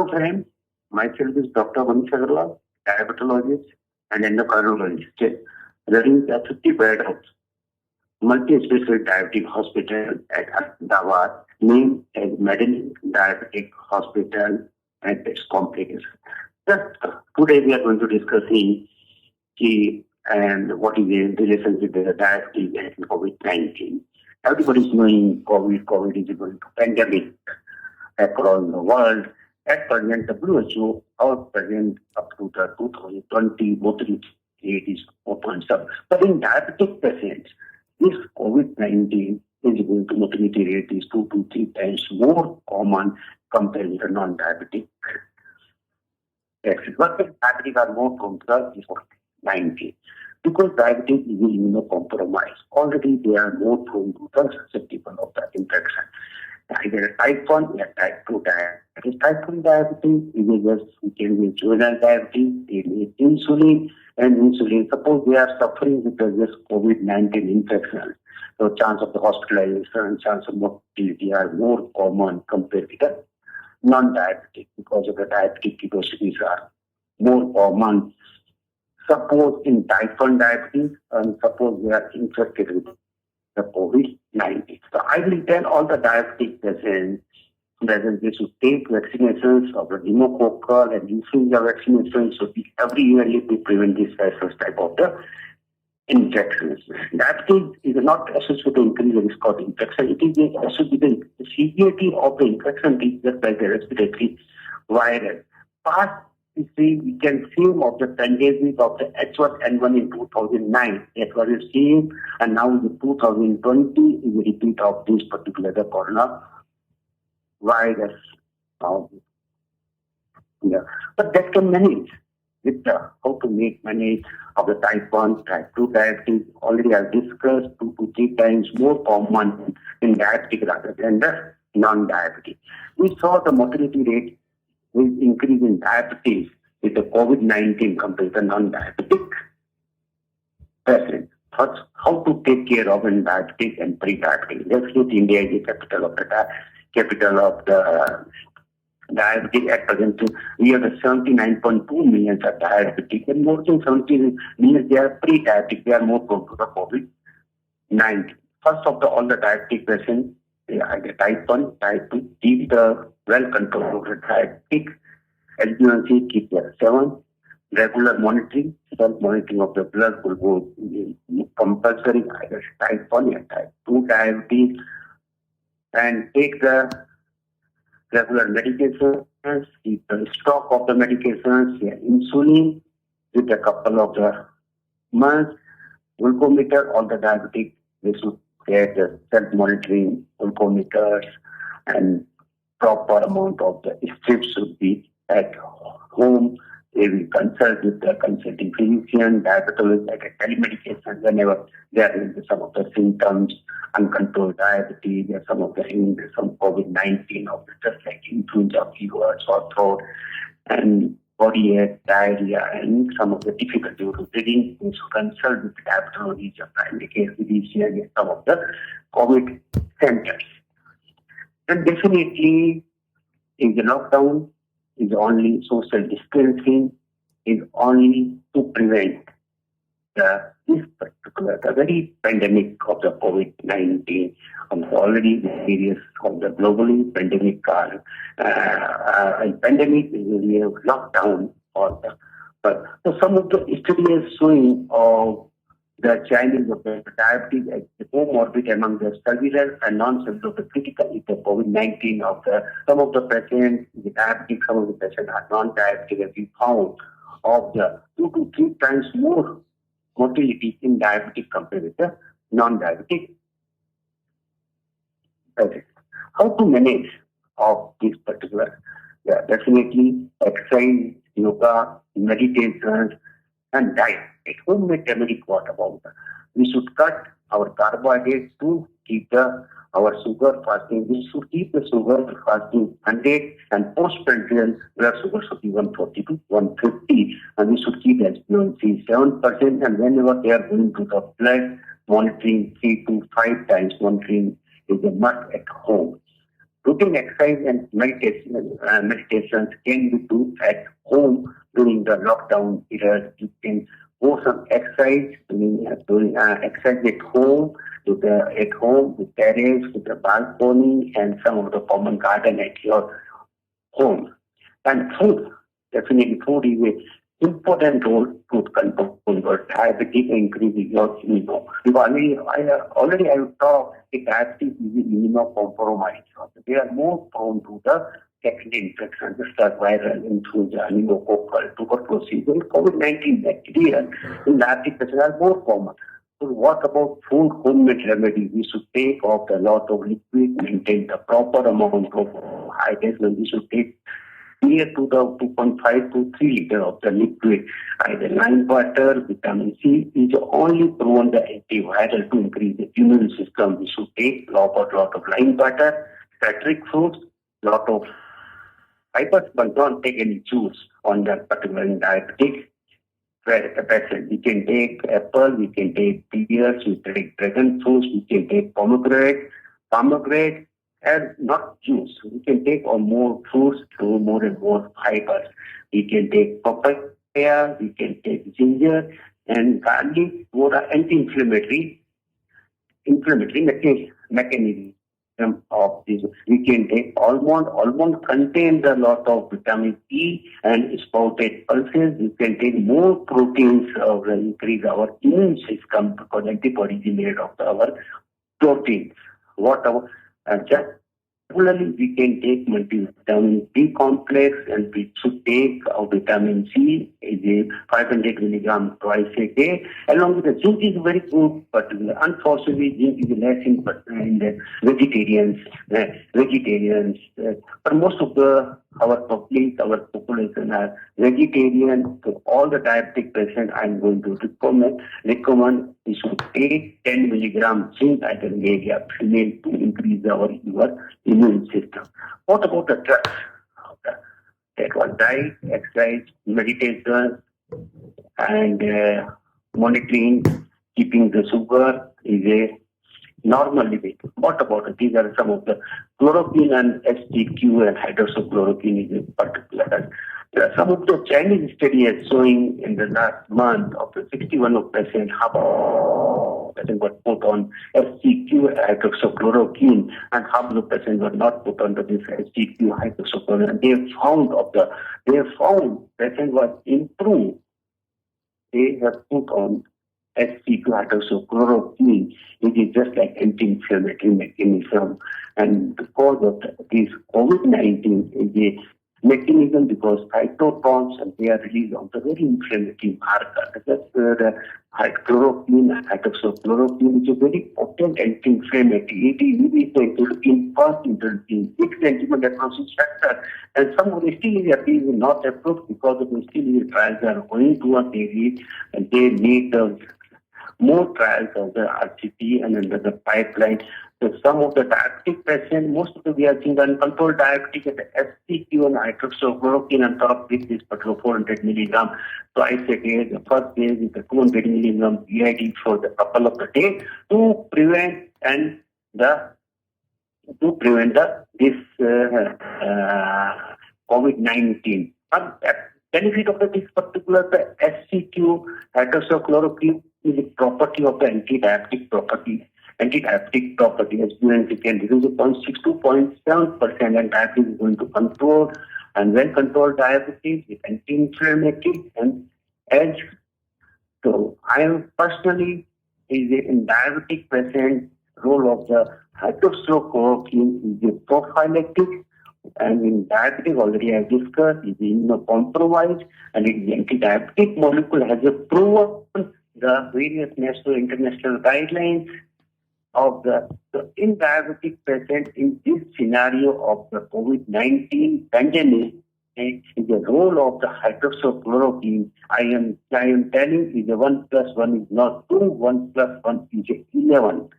Hello friends, myself is Dr. Manish Agarwal, diabetologist and endocrinologist, running a 50-bed multi-specialty diabetic hospital at Ahmedabad, named as Medellin Diabetic Hospital and its complications. Today we are going to discuss and what is the relationship with the diabetes and COVID-19. Everybody is knowing COVID is going to pandemic across the world. At present, WHO, our present up to the 2020 mortality rate is 4.7. But in diabetic patients, this COVID-19 is going to mortality rate is 2 to 3 times more common compared with the non-diabetic. But diabetic are more prone to this COVID-19 because diabetes is immunocompromised. Already they are more prone to the susceptible of the infection. Either type 1 or type 2 diabetes. Type 1 diabetes can be juvenile diabetes, they need insulin, and insulin. Suppose they are suffering with this COVID-19 infection, so chance of the hospitalization, chance of mortality are more common compared with the non-diabetic because of the diabetic ketoacidosis are more common. Suppose in type 1 diabetes, and suppose they are infected with the COVID-19. So I will tell all the diabetic patients that they should take vaccinations of the pneumococcal and influenza vaccinations so every year we prevent this type of the infections. Diabetes is not associated with the increased risk of infection. It is associated with the severity of the infection just like the respiratory virus. Past history, we can see of the pandemic of the H1N1 in 2009. That was the same, and now in 2020 is a repeat of this particular the corona virus. But that can manage with how to manage of the type 1, type 2 diabetes. Already I've discussed 2 to 3 times more common in diabetic rather than the non-diabetic. We saw the mortality rate will increase in diabetes with the COVID-19 compared to the non-diabetic patients. First, how to take care of in diabetic and pre-diabetic. Definitely India is the capital of the diabetic at present. We have 79.2 million are diabetic and more than 70 million they are pre-diabetic. They are more prone to the COVID-19. First of all the diabetic patients, they are the type 1, type 2, keep the well-controlled diabetic, HbA1c keep the 7, regular monitoring, self-monitoring of the blood glucose compulsory, either type 1 or type 2 diabetes, and take the regular medications, keep the stock of the medications, insulin with a couple of the months, glucometer, all the diabetic, they should get the self-monitoring glucometers and proper amount of the strips should be at home. They will consult with the consulting physician, diabetologist, like a telemedication whenever there is some of the symptoms, uncontrolled diabetes, there some of the some COVID-19 of just like influenza, fever, sore throat, and body ache, diarrhea, and some of the difficulty with breathing. We should consult with the diabetologist, a primary care physician, and some of the COVID centers. And definitely, in the lockdown, is only social distancing, is only to prevent this particular, the very pandemic of the COVID-19. Already various of the globally pandemic pandemic is really a lockdown or the, but so some of the studies showing of the Chinese of the diabetes as the comorbid among the cellular and non-cellular of the critical is the COVID-19 of the some of the patients the diabetic, some of the patients are non-diabetic, as we found of the 2 to 3 times more mortality in diabetic compared with the non-diabetic patients. How to manage of this particular? Definitely exercise, yoga, meditations, and diet. Homemade turmeric water powder. We should cut our carbohydrates to keep our sugar fasting. We should keep the sugar fasting 100 and postprandial blood sugar should be 140 to 150. And we should keep HbA1c 7%. And whenever they are going to the blood monitoring 3 to 5 times monitoring is a must at home. Routine exercise and meditations can be done at home during the lockdown period. You can go some exercise, doing exercise at home, with terrace, with the balcony, and some of the common garden at your home. And food, definitely food is a important role to control your diabetes and increase your immunity. Because already I have talked that diabetes is immunocompromised. They are more prone to the secondary infections, such as viral influenza, pneumococcal, tuberculosis, and COVID-19 bacteria in diabetic patients are more common. So what about food homemade remedy? We should take off a lot of liquid, maintain the proper amount of hydration. We should take near to the 2.5 to 3 liter of the liquid. Either lime water, vitamin C is only proven the antiviral to increase the immune system. We should take lot of lime water, citric fruits, lot of fibers, but don't take any juice on that particular diabetic patient. We can take apple, we can take pears, we can take dragon fruits, we can take pomegranate, and not juice. We can take on more fruits to more and more fibers. We can take papaya, we can take ginger, and garlic, what are anti-inflammatory mechanism of this. We can take almond. Almond contains a lot of vitamin E and sprouted pulses. We can take more proteins to increase our immune system because antibodies is made of our protein. Regularly, we can take multivitamin B complex, and we should take our vitamin C, is 500 milligram twice a day. Along with the zinc is very good, but unfortunately, zinc is less in the vegetarians. But most of our population are vegetarian. So all the diabetic patients, I'm going to recommend we should take 10 milligram zinc either male or female to increase our immune system. What about the drugs? That was diet, exercise, meditation, and monitoring, keeping the sugar is a normal living. What about it? These are some of the chloroquine and SGQ and hydroxychloroquine is a particular. Some of the Chinese study is showing in the last month of the 61% half of the patient were put on SGQ hydroxychloroquine and half of the patient were not put on this SGQ hydroxychloroquine. And they found patient was improved. They have put on SGQ hydroxychloroquine, which is just like anti-inflammatory mechanism. And because of this COVID-19 is a mechanism because cytokines and they are released on the very inflammatory marker. That's the chloroquine and hydroxychloroquine, which is a very potent anti-inflammatory. It is the interleukin first interleukin, 6 centimeter necrosis factor, and some of the still is not approved because of the still trials are going to a period and they need more trials of the RCT and under the pipeline. So some of the diabetic patients, most of the we are seeing uncontrolled diabetic at the SGQ and hydroxychloroquine on top with this particular 400 milligram twice a day. The first day with the 200 milligram BID for the couple of the days to prevent this COVID-19. But benefit of this particular the SGQ hydroxychloroquine is a property of the anti-diabetic property. Anti-diabetic property as well, we can reduce the 0.6 to 0.7%, and diabetes is going to control and well controlled diabetes with anti-inflammatory and edge. So I am personally in diabetic patient role of the hydroxychloroquine is a prophylactic, and in diabetic already I have discussed is immunocompromised, and its anti-diabetic molecule has a proven the various national international guidelines of the in diabetic patient in this scenario of the COVID-19 pandemic is the role of the hydroxychloroquine. I am telling is a 1 plus 1 is not 2, 1 plus 1 is 11.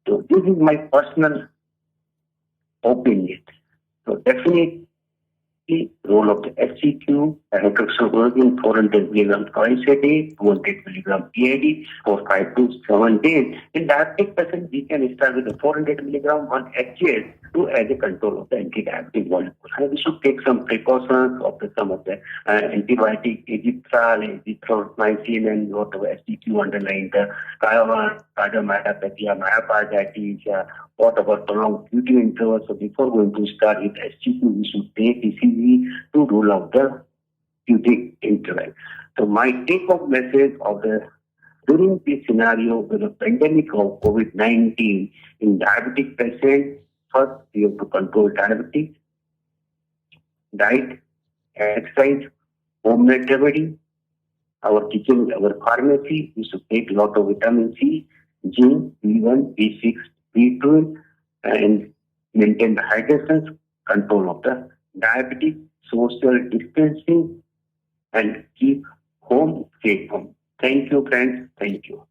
So this is my personal opinion. So definitely role of the SGQ hydroxychloroquine 400 milligram twice a day, 200 milligram PID for 5 to 7 days. In diabetic patients, we can start with the 400 milligram 1 HGS to as a control of the anti-diabetic molecule. And we should take some precautions of some of the antibiotic, azithromycin, and whatever SDQ underlying the cardiomyopathy, myocarditis, whatever prolonged QT interval. So before going to start with SGQ, we should take ECG to rule out the QT interval. So my take-home message of the during this scenario with the pandemic of COVID-19 in diabetic patients, first we have to control diabetes, diet, exercise, home made remedy, our kitchen, our pharmacy. We should take a lot of vitamin C, zinc, B1, B6, B12, and maintain the hydration, control of the diabetes, social distancing, and keep home safe home. Thank you, friends. Thank you.